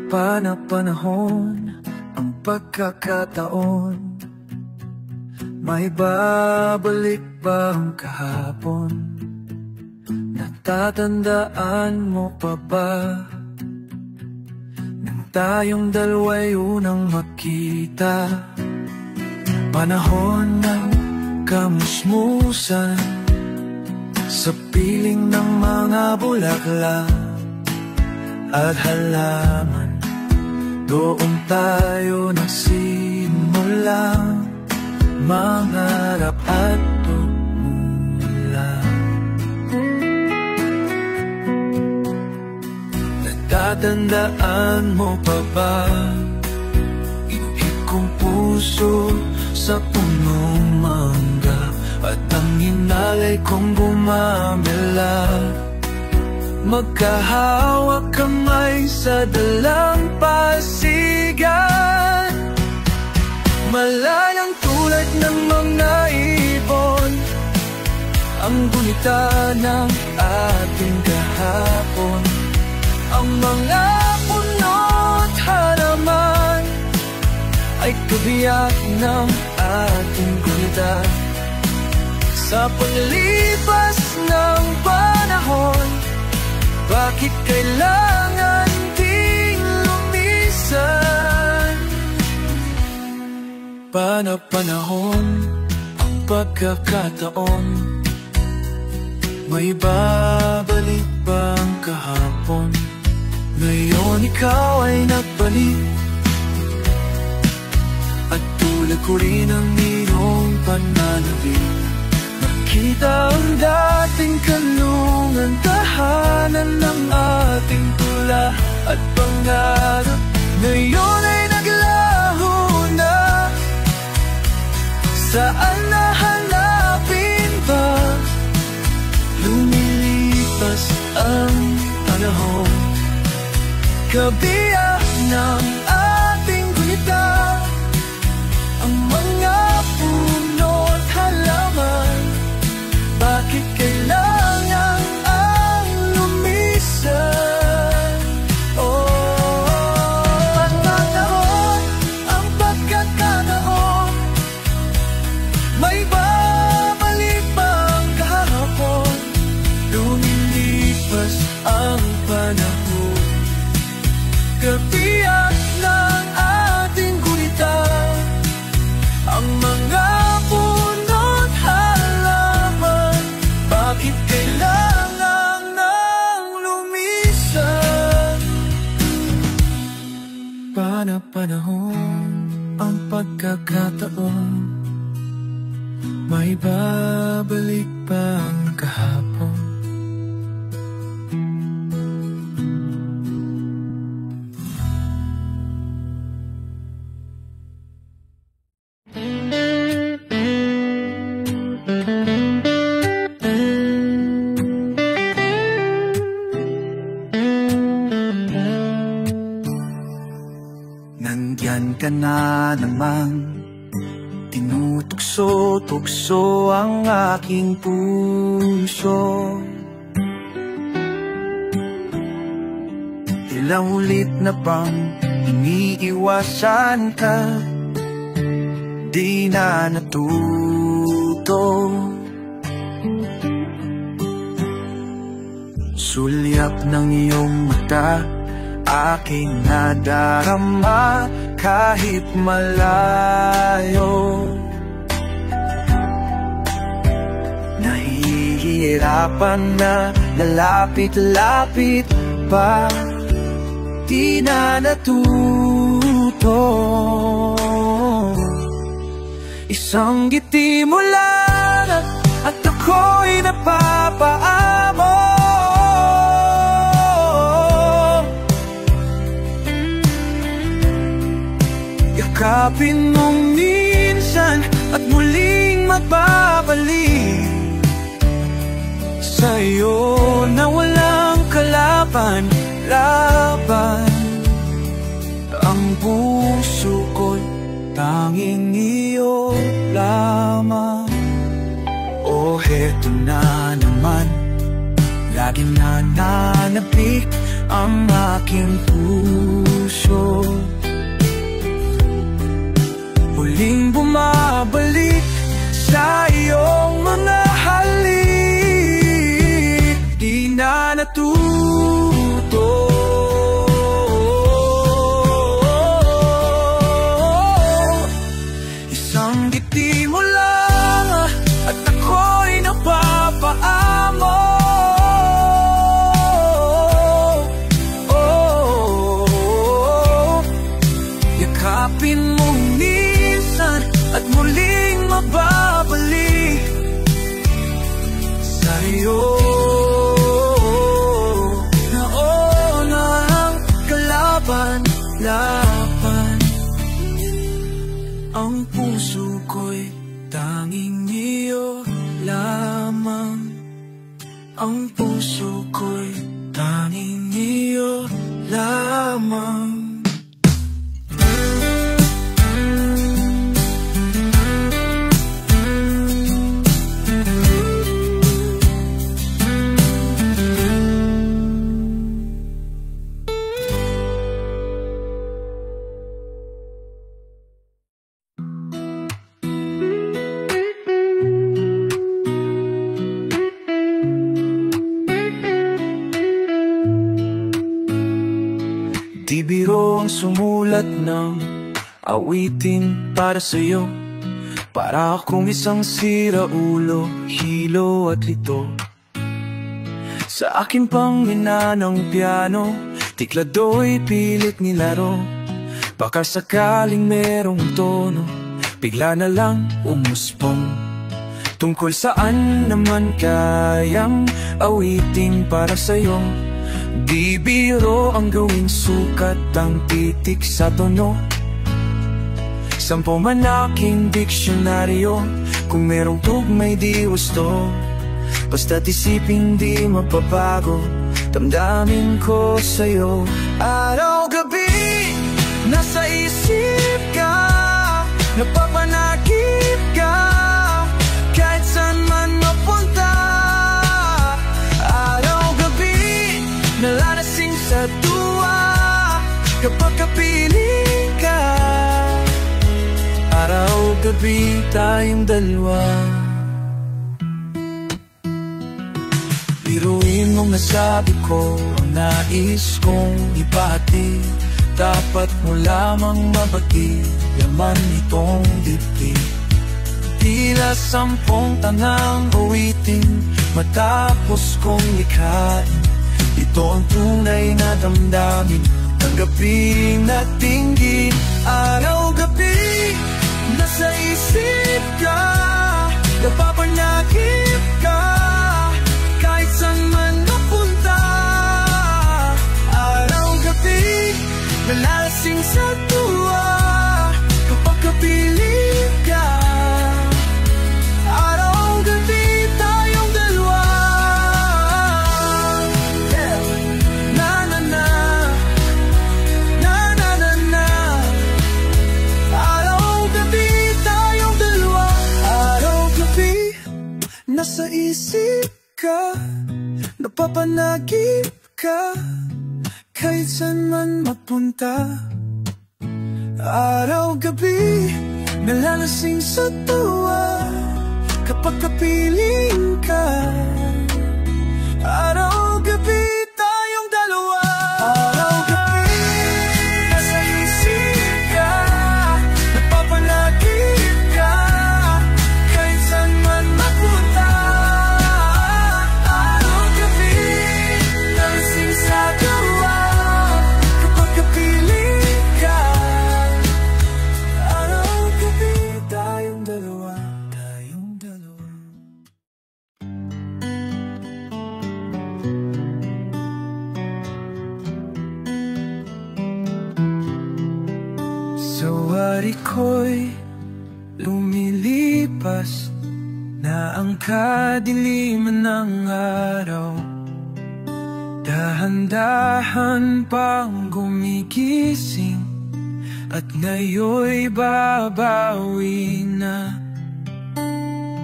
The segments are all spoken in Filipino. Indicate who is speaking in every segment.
Speaker 1: Panahon ang pagkakataon, may babalik ba ang kahapon? Natatandaan mo pa ba nang tayong dalawa'y unang magkita? Panahon ng kamusmusan sa piling ng mga bulaklak at halaman. Doon tayo nagsimula mangarap at tumula. Natatandaan mo pa ba inuhit kong puso sa punong mangga at ang inalay kong gumamela? Magkahawak kamay sa dalampasigan, malayang tulad ng mga ibon, ang gunita ng ating kahapon. Ang mga puno't halaman ay kabiyak ng ating gunita. Sa paglipas ng panahon, bakit kailangan ding lumisan? Panahon ang pagkakataon, may babalik ba ang kahapon? Ngayon ikaw ay nagbalik at tulad ko rin ang iyong pananabik. Nakita ang dating kanlungan, tahanan ng ating tula at pangarap. Ngayon ay naglaho na, saan nahanapin ba? Lumilipas ang panahon, kabiyak ng ating gunita, ang mga puno't halaman. Bakit kailangan ang lumisan? Panahon ang pagkakataon, may babalik ba ang kahapon? Lumilipas ang panahon, kabiyak ng ating gunita, ang mga puno't halaman. Bakit kailangan ng lumisan? Panahon ang pagkakataon, may babalik ba ang kahapon? Nandyan ka na naman, tinutukso-tukso ang aking puso. Ilang ulit na bang iniiwasan ka, di na natuto. Sulyap ng iyong mata, aking nadarama kahit malayo. Nahihirapan na lalapit-lapit pa, di na natuto. Isang ngiti mo lang at ako'y napapaamo. Yakapin mong minsan at muling magbabalik sa'yo na walang kalaban-laban. Ang puso ko'y tanging iyo lamang. O heto na naman, laging nananabik ang aking puso. Muling bumabalik sa iyong mga halik, di na natuto. Isang ngiti mo lang at ako'y napapaamo. Yakapin mo minsan at muling mababalik sa'yo. Nauna ang kalaban-laban, ang puso ko'y tanging iyo lamang. Ang puso ko'y tanging iyo lamang. Di biro ang sumulat ng awitin para sa'yo. Para akong isang siraulo, hilo at lito. Sa akin pang minanang piano, tiklado'y pilit nilaro. Baka sakaling merong tono, bigla na lang umuspong. Tungkol saan naman kayang awitin para sa'yo? Di biro ang gawing sukat ang titik sa tono. 10 man aking diksyonaryo, kung merong tugmay di gusto. Basta't isipin di mapabago, damdamin ko sa'yo. Araw-gabi, nasa isip ka, napapanakip ka, kahit saan man mapunta. Araw-gabi, nalalasing sa tuwa, kapag kapiling ka. Araw-gabi tayong dalawa. Biruin mong nasabi ko ang nais kong ipahati. Dapat mo lamang mabati, yaman itong dibdib. Tila 10 tanang awitin matapos kong likhain. Ito ang tunay na damdamin, tanggapin at tinggin. Araw-gabi, nasa isip ka, napapanakip ka, kahit saan man mapunta. Araw-gabi, nalalasing sa tuwa, kapag kapiling ka. Araw-gabi tayong dalawa. Na-na-na, na-na-na-na. Araw-gabi tayong dalawa. Araw-gabi, nasa isip ka, napapanagip ka, kahit saan man mapunta. Araw-gabi, nalalasing sa tuwa, kapag kapiling ka. Araw-gabi tayong dalawa. Araw-gabi, nasa isip ka, napapanagip ka, kahit saan man mapunta. Araw-gabi, nalalasing sa tuwa, kapag kapiling ka. Araw-gabi tayong dalawa, tayong dalawa. Sa wari ko'y lumilipas na ang kadiliman ng araw. Dahan-dahan pang gumigising, at ngayon'y babawi na.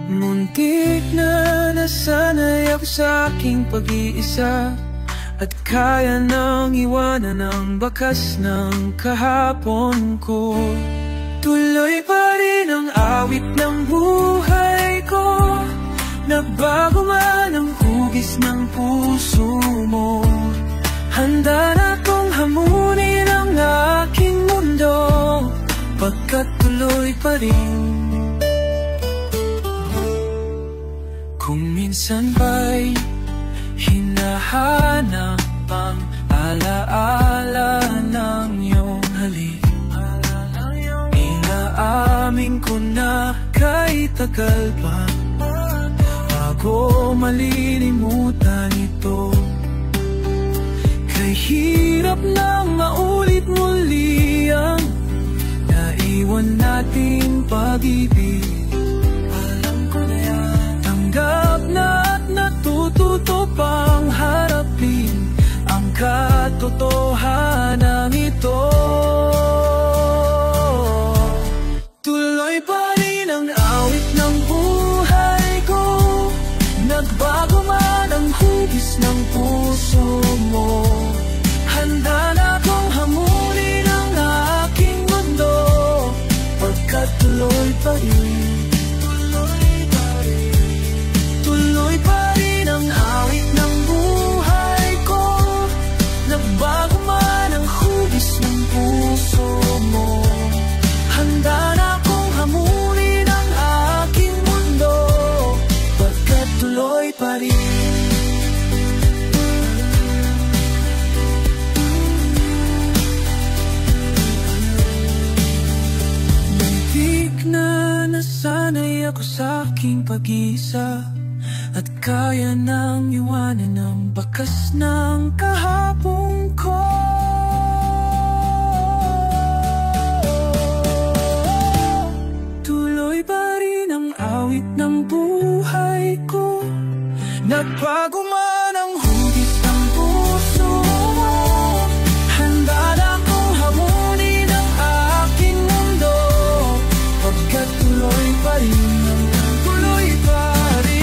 Speaker 1: Muntik na nasanay ako sa aking pag-iisa, at kaya nang iwanan ang bakas ng kahapon ko. Tuloy pa rin ang awit ng buhay ko, nagbago man ang hugis ng puso mo. Handa na kong hamunin ang aking mundo, pagkat tuloy pa rin. Kung minsan ba'y hinahanap ang alaala ng iyong halik, inaamin ko na kahit tagal pa bago malilimutan ito. Kay hirap nang maulit muli ang naiwan nating pag-ibig. Alam ko na yan, tanggap na at natututo pang harapin ang katotohanan ito. Tuloy pa rin ang awit ng buhay ko, nagbago man ang hugis ng puso mo. Handa na kong hamunin ang aking mundo, pagkat tuloy pa rin. Tuloy pa rin ang awit ng buhay ko, nagbago man ang hugis ng puso mo. Handa na kong hamunin ang aking mundo, pagkat tuloy pa rin. Muntik na nasanay ako sa aking pag-isa, at kaya nang iwanan ang bakas ng kahapon ko. Tuloy pa rin ang awit ng buhay ko, nagbago man ang hugis ng puso mo. Handa na kong hamunin ang aking mundo, pagkat tuloy pa rin. Tuloy pa rin.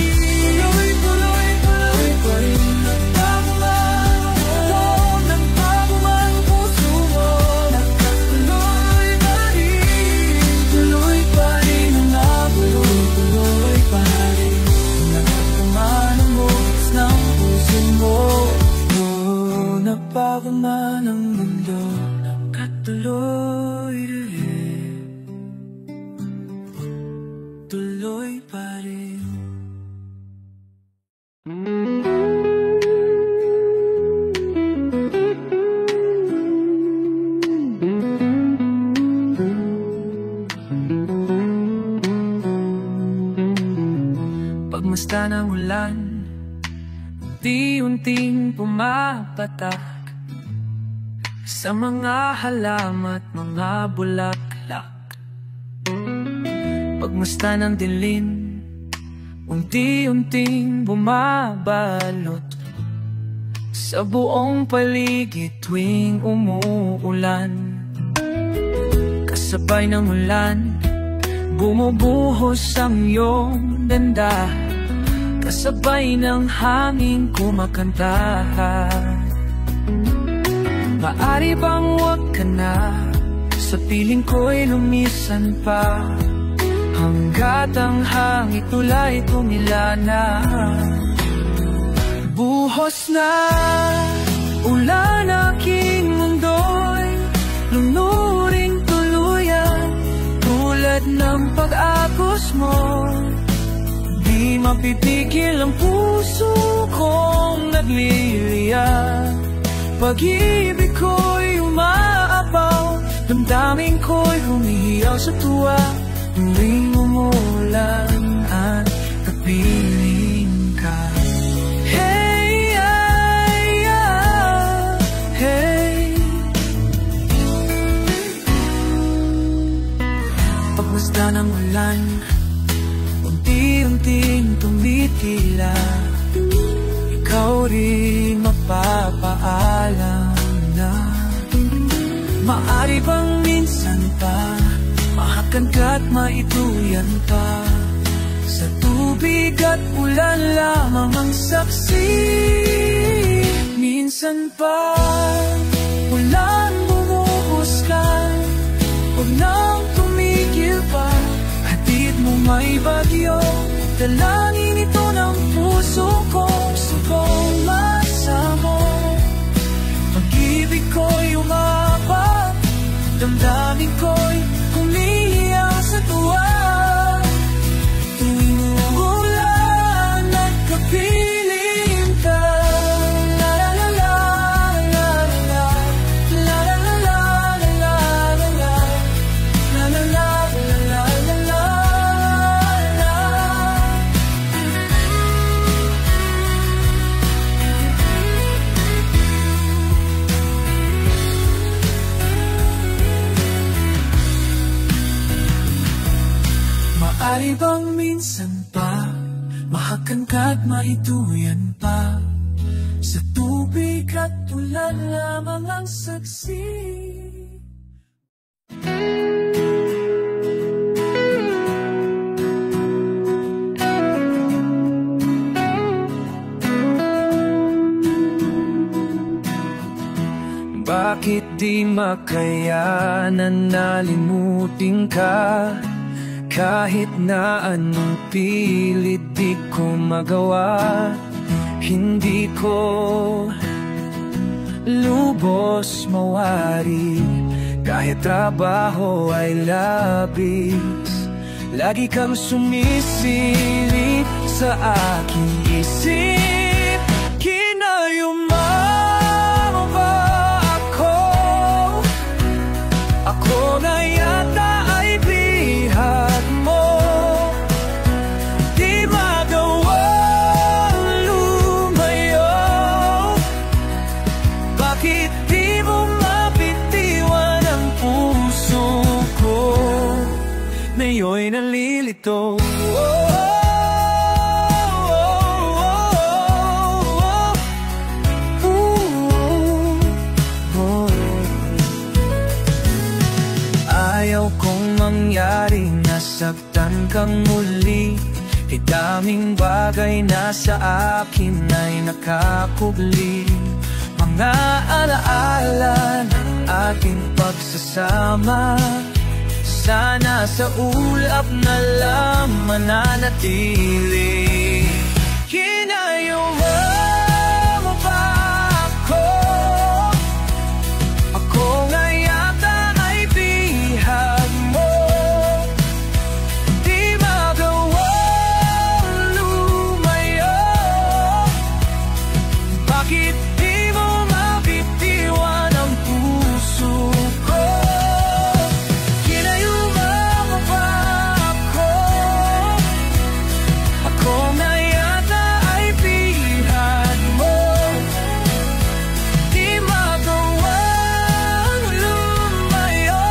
Speaker 1: Nagbago man ang mundo, nakatuloy rin, tuloy pa rin. Pagmasta ng ulan, unti-unting pumapatak sa mga halamat, mga bulaklak. Pagmusta ng dilim, unti-unting bumabalot sa buong paligid tuwing umuulan. Kasabay ng ulan, bumubuhos ang iyong ganda, kasabay ng hangin kumakanta. Maari bang wag ka na, sa piling ko'y lumisan pa, hanggat ang hangin tulay tumilana. Buhos na ulan aking mundo'y lunuring tuluyan, tulad ng pag-agos mo. Di mapipigil ang puso kong nagliliyan. Pag-ibig ko'y umaapaw, damdamin ko'y humihiyaw sa tuwa, tuwing umulan at kapiling ka. Hey, ay, ah, hey. Pagmasda ng ulan, unti-unting tumitila, ikaw rin mapapaalam na. Maari bang minsan pa mahakan ka't maituyan pa, sa tubig at ulan lamang ang saksi. minsan pa ulan bumuhusgan, huwag nang tumigil pa. Hatid mo may bagyo, dalangin ito ng puso ko. Subong masamo, pag-ibig ko'y umabot, damdamin ko'y humihiyaw sa tuwa. Tuwing uulan at kapiling ka, la la la la la la la la la la la la la la la la la la la. Maari bang minsan pa mahakan ka't maituyan pa, sa tubig at ulan lamang ang saksi. Bakit di makayanan nalimutin ka? Kahit na anong pilit di ko magawa, hindi ko lubos mawari. Kahit trabaho ay labis, lagi kang sumisilip sa aking isip. Kinayuma mo ba ako? Ako na yata ay bihag mo, di magawang lumayo. Bakit di mo mabitiwan ang puso ko? Ngayon'y nalilito. Ayaw kong mangyaring nasaktan kang muli. Daming bagay na sa akin ay nakakubli. Mga alaala ng ating pagsasama, sana sa ulap na lang mananatili. Kinayuma mo ba ako? Ako nga yata ay bihag mo, di magawang lumayo. Bakit di mo mabitiwan ang puso ko? Kinayuma mo ba ako? Ako nga yata ay bihag mo, di magawang lumayo.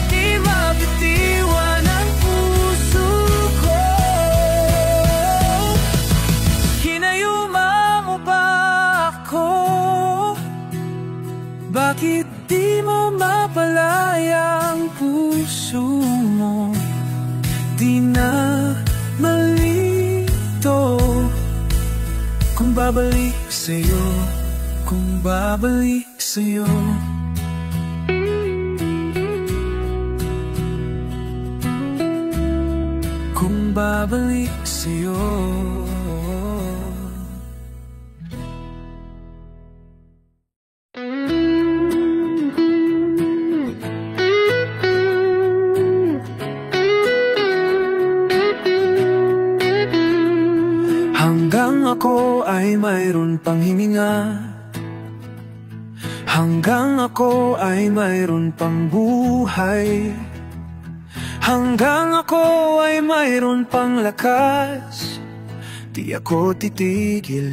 Speaker 1: Di mabitiwan ang puso ko. Kinayuma mo ba ako? Bakit di mo mapalaya ang puso mo? Di na malito kung babalik sa'yo, kung babalik sa'yo. Kung babalik sa'yo. Hanggang ako ay mayroon pang hininga, hanggang ako ay mayroon pang buhay, hanggang ako ay mayroon pang lakas, di ako titigil,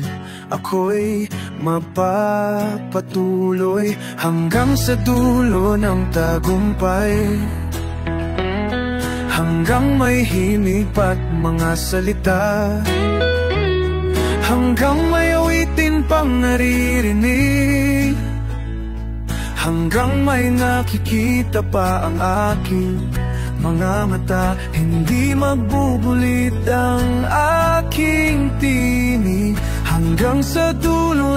Speaker 1: ako'y mapapatuloy hanggang sa dulo ng tagumpay. Hanggang may himig pa't mga salita, hanggang may awitin pang naririnig, hanggang may nakikita pa ang aking mga mata. Hindi magbubulit ang aking tinig, hanggang sa dulo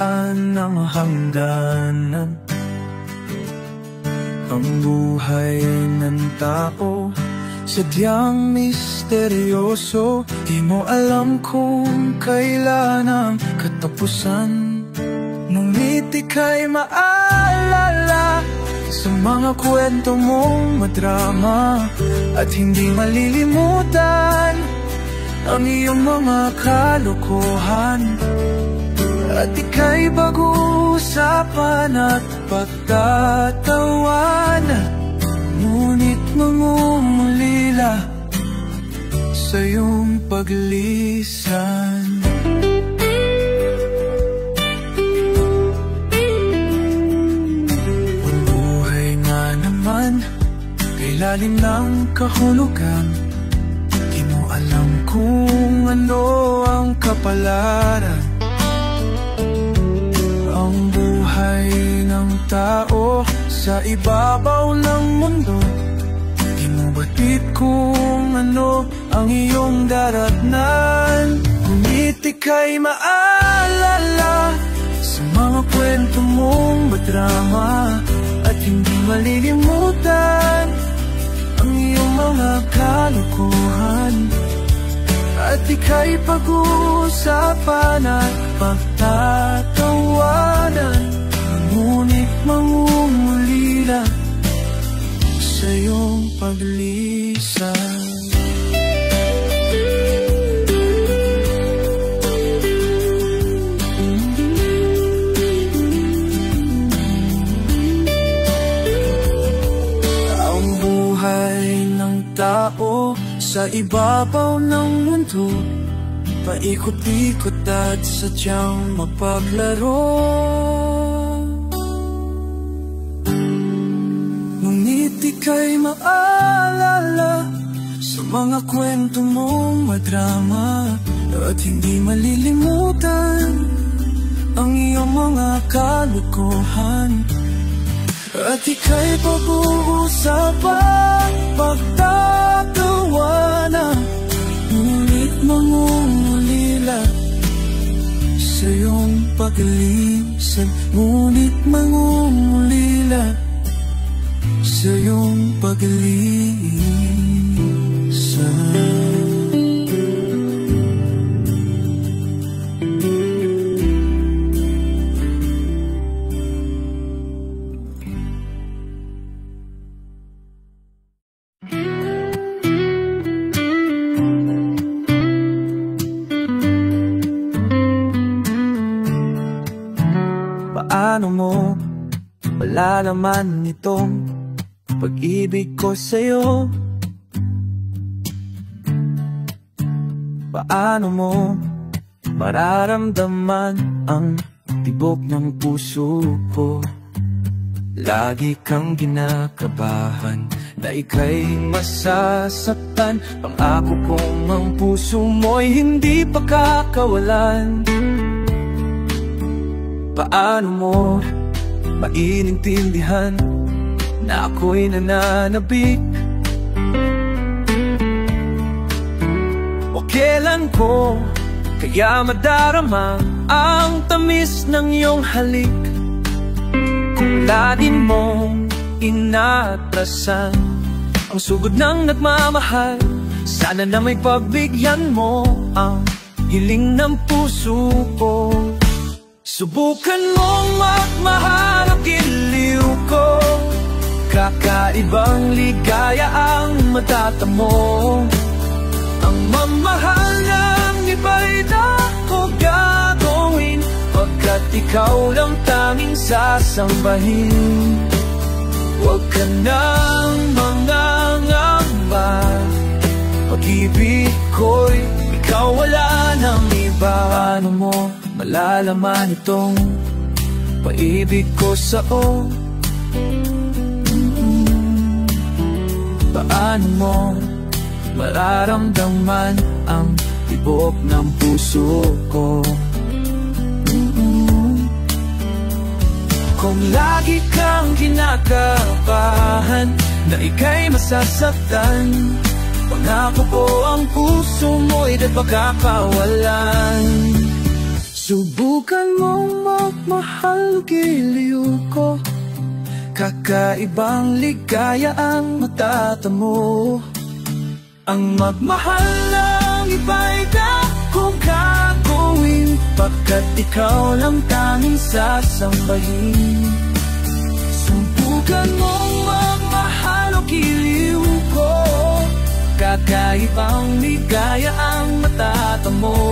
Speaker 1: saan ang hangganan. Ang buhay ng tao sadyang misteryoso. Di mo alam kung kailan ang katapusan. Ngunit ika'y maalala sa mga kwento mong madrama, at hindi malilimutan ang iyong mga kalokohan. At ika'y pag-uusapan at pagtatawanan, ngunit mangungulila sa iyong paglisan. Ang buhay nga naman kay lalim ng kahulugan. Di mo alam kung ano ang kapalaran. Ang buhay ng tao sa ibabaw ng mundo, di mo batid kung ano ang iyong daratnan. Ngunit ika'y maalala sa mga kwento mong madrama, at hindi malilimutan ang iyong mga kalokohan. At ika'y pag-uusapan at pagtatawanan, ngunit mangungulila sa iyong paglisan. Ang buhay ng tao sa ibabaw ng mundo, paikot-ikot at sadyang mapaglaro. Ngunit ika'y maalala sa mga kwento mong madrama, at hindi malilimutan ang iyong mga kalokohan. At ika'y pag-uusapan, pagtatawanan, ngunit mangungulila sa iyong paglisan. Ngunit mangungulila sa iyong paglisan. Paano mo malalaman itong pag-ibig ko sa'yo? Paano mo mararamdaman ang tibok ng puso ko? Lagi kang kinakabahan na ika'y masasaktan. Pangako kong ang puso mo'y hindi pa kakawalan. Paano mo maintindihan na ako'y nananabik? O kailan ko kaya madarama ang tamis ng iyong halik? Kung laging mong inatrasan ang sugod ng nagmamahal, sana na may pagbigyan mo ang hiling ng puso ko. Subukan mong magmahal ang giliw ko, kakaibang ligaya ang matatamo. Ang mamahal ng iba'y ako gagawin, pagkat ikaw lang tanging sasambahin. Huwag ka nang mangangamba, pag-ibig ko'y ikaw, wala nang iba. Paano mo malalaman itong paibig ko sa'yo? Paano mo mararamdaman ang tibok ng puso ko? Kung lagi kang kinakabahan na ika'y masasaktan, pangako ko ang puso mo'y di pagkakawalan. Subukan mong magmahal, giliw ko. Kakaibang ligaya ang matatamo. Ang magmahal ng iba'y dakong gagawin, pagkat ikaw lang tanging sasambahin. Subukan mong magmahal o giliw ko. Kakaibang ligaya ang matatamo.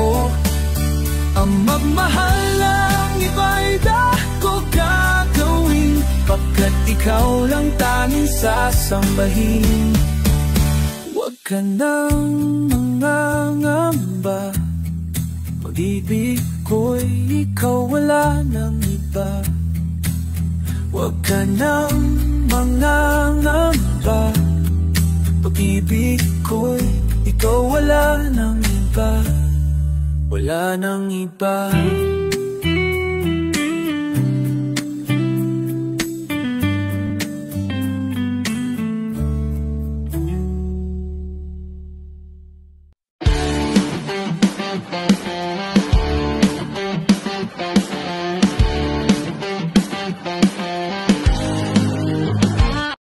Speaker 1: Ang magmahal ng iba'y dakong gagawin, pagkat ikaw lang tanging sasambahin. Huwag ka nang mangangamba, pag-ibig ko'y ikaw, wala nang iba. Huwag ka nang mangangamba, pag-ibig ko'y ikaw, wala nang iba. Wala nang iba.